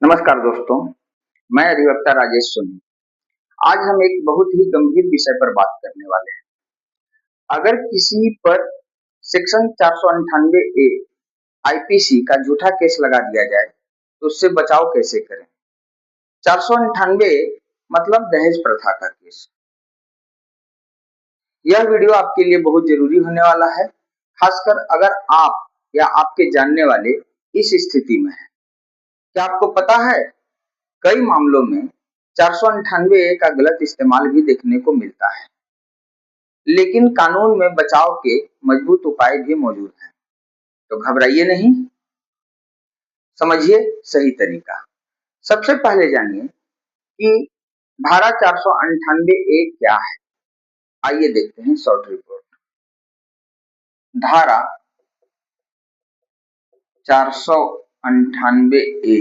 नमस्कार दोस्तों, मैं अधिवक्ता राजेश सोनी। आज हम एक बहुत ही गंभीर विषय पर बात करने वाले हैं। अगर किसी पर सेक्शन 498 ए आईपीसी का झूठा केस लगा दिया जाए तो उससे बचाव कैसे करें। 498 मतलब दहेज प्रथा का केस। यह वीडियो आपके लिए बहुत जरूरी होने वाला है, खासकर अगर आप या आपके जानने वाले इस स्थिति में हैं। क्या आपको पता है, कई मामलों में 498 ए का गलत इस्तेमाल भी देखने को मिलता है, लेकिन कानून में बचाव के मजबूत उपाय भी मौजूद हैं। तो घबराइए नहीं, समझिए सही तरीका। सबसे पहले जानिए कि धारा 498 ए क्या है। आइए देखते हैं शॉर्ट रिपोर्ट। धारा 498 ए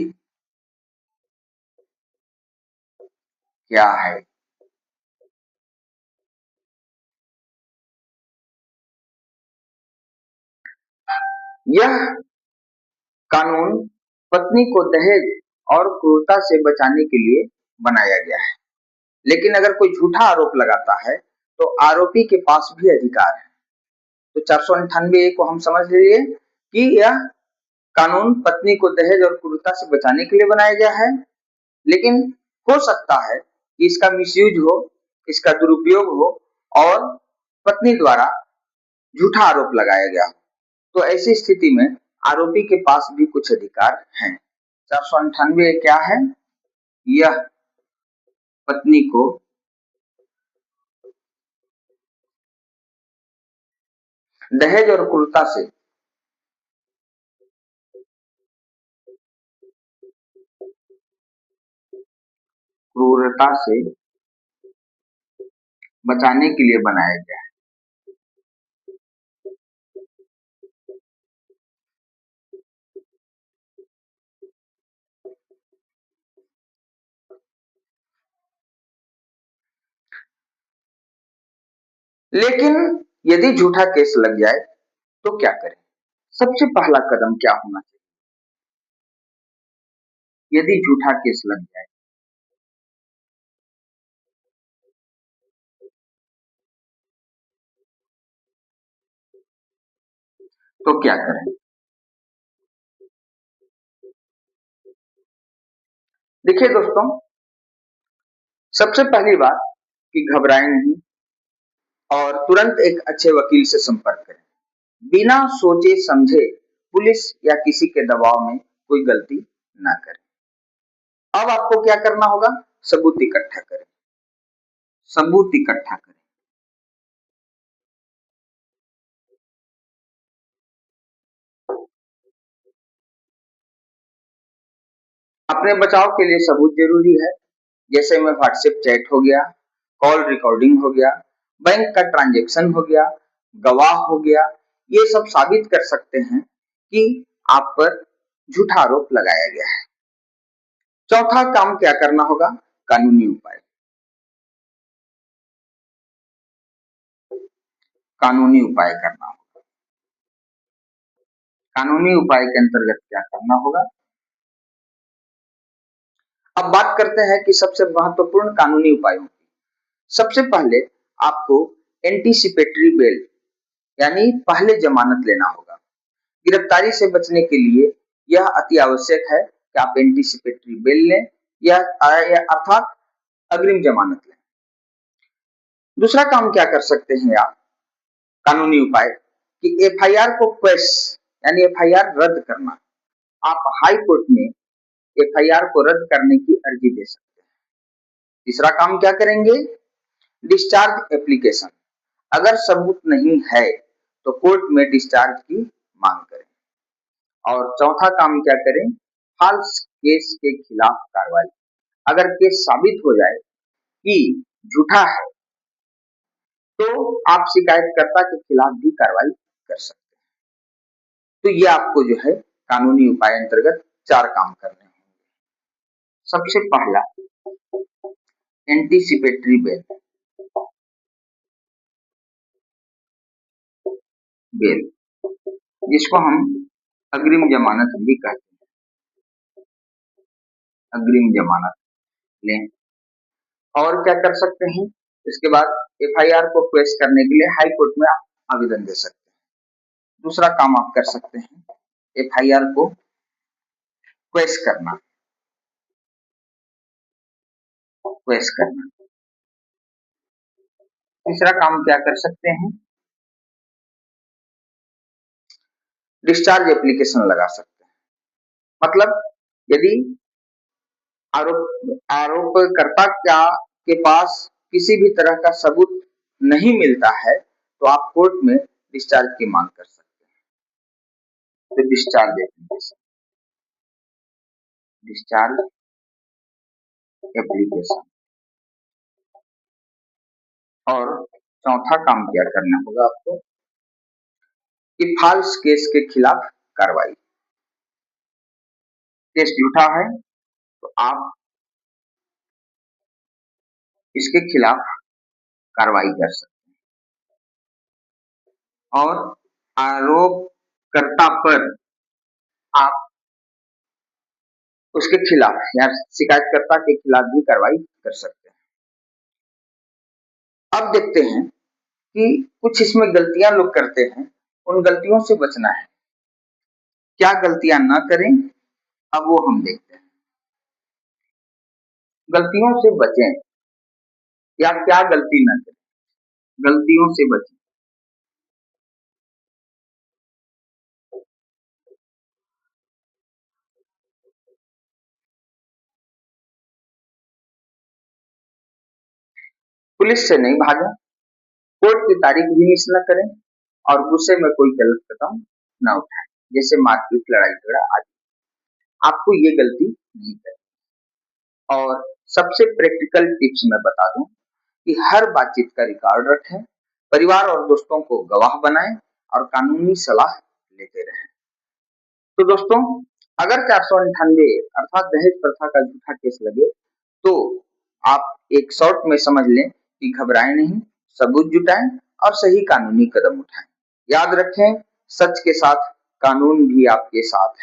क्या है? यह कानून पत्नी को दहेज और क्रूरता से बचाने के लिए बनाया गया है। लेकिन अगर कोई झूठा आरोप लगाता है तो आरोपी के पास भी अधिकार है। तो 498 ए को हम समझ लीजिए कि यह कानून पत्नी को दहेज और क्रूरता से बचाने के लिए बनाया गया है, लेकिन हो सकता है कि इसका मिसयूज हो, इसका दुरुपयोग हो और पत्नी द्वारा झूठा आरोप लगाया गया हो। तो ऐसी स्थिति में आरोपी के पास भी कुछ अधिकार हैं। 498 क्या है? यह पत्नी को दहेज और क्रूरता से बचाने के लिए बनाया गया है। लेकिन यदि झूठा केस लग जाए तो क्या करें? सबसे पहला कदम क्या होना चाहिए यदि झूठा केस लग जाए? तो क्या करें? देखिए दोस्तों, सबसे पहली बात कि घबराएं नहीं और तुरंत एक अच्छे वकील से संपर्क करें। बिना सोचे समझे पुलिस या किसी के दबाव में कोई गलती ना करें। अब आपको क्या करना होगा? सबूत इकट्ठा करें। सबूत इकट्ठा करें। अपने बचाव के लिए सबूत जरूरी है, जैसे में व्हाट्सएप चैट हो गया, कॉल रिकॉर्डिंग हो गया, बैंक का ट्रांजैक्शन हो गया, गवाह हो गया। ये सब साबित कर सकते हैं कि आप पर झूठा आरोप लगाया गया है। चौथा काम क्या करना होगा? कानूनी उपाय। कानूनी उपाय करना होगा। कानूनी उपाय के अंतर्गत क्या करना होगा? अब बात करते हैं कि सबसे महत्वपूर्ण कानूनी उपायों की। सबसे पहले आपको एंटीसिपेटरी बेल यानी पहले जमानत लेना होगा। गिरफ्तारी से बचने के लिए यह अति आवश्यक है कि आप एंटीसिपेटरी बेल लें या अर्थात अग्रिम जमानत लें। दूसरा काम क्या कर सकते हैं आप? कानूनी उपाय कि एफआईआर को क्वेश यानी एफआईआर रद्द करना। आप हाई कोर्ट में एफआईआर को रद्द करने की अर्जी दे सकते हैं। तीसरा काम क्या करेंगे? Discharge application. अगर सबूत नहीं है तो कोर्ट में डिस्चार्ज की मांग करें। और चौथा काम क्या करें? फॉल्स केस के खिलाफ कार्रवाई। अगर केस साबित हो जाए कि झूठा है तो आप शिकायतकर्ता के खिलाफ भी कार्रवाई कर सकते हैं। तो ये आपको जो है कानूनी उपाय अंतर्गत 4 काम करने होंगे। सबसे पहला एंटीसिपेटरी बेल, जिसको हम अग्रिम जमानत भी कहते हैं। अग्रिम जमानत लें। और क्या कर सकते हैं, इसके बाद एफआईआर को क्वेश करने के लिए हाई कोर्ट में आवेदन दे सकते हैं। दूसरा काम आप कर सकते हैं, एफआईआर को क्वेश करना। तीसरा काम क्या कर सकते हैं, डिस्चार्ज एप्लीकेशन लगा सकते हैं। मतलब यदि आरोपकर्ता के पास किसी भी तरह का सबूत नहीं मिलता है तो आप कोर्ट में डिस्चार्ज की मांग कर सकते हैं। तो डिस्चार्ज एप्लीकेशन। और चौथा काम क्या करना होगा आपको कि फॉल्स केस के खिलाफ कार्रवाई। केस झूठा है तो आप इसके खिलाफ कार्रवाई कर सकते हैं और आरोपकर्ता पर आप उसके खिलाफ या शिकायतकर्ता के खिलाफ भी कार्रवाई कर सकते हैं। अब देखते हैं कि कुछ इसमें गलतियां लोग करते हैं, उन गलतियों से बचना है। क्या गलतियां न करें, अब वो हम देखते हैं। गलतियों से बचें या क्या गलती न करें, गलतियों से बचें। पुलिस से नहीं भागें, कोर्ट की तारीख भी मिस न करें और गुस्से में कोई गलत कदम न उठाएं, जैसे मारपीट, लड़ाई झगड़ा आदि। आपको ये गलती नहीं करनी। और सबसे प्रैक्टिकल टिप्स मैं बता दूं कि हर बातचीत का रिकॉर्ड रखें, परिवार और दोस्तों को गवाह बनाएं और कानूनी सलाह लेते रहें। तो दोस्तों, अगर 498 अर्थात दहेज प्रथा का झूठा केस लगे तो आप एक शॉर्ट में समझ लें कि घबराएं नहीं, सबूत जुटाएं और सही कानूनी कदम उठाएं। याद रखें, सच के साथ कानून भी आपके साथ है।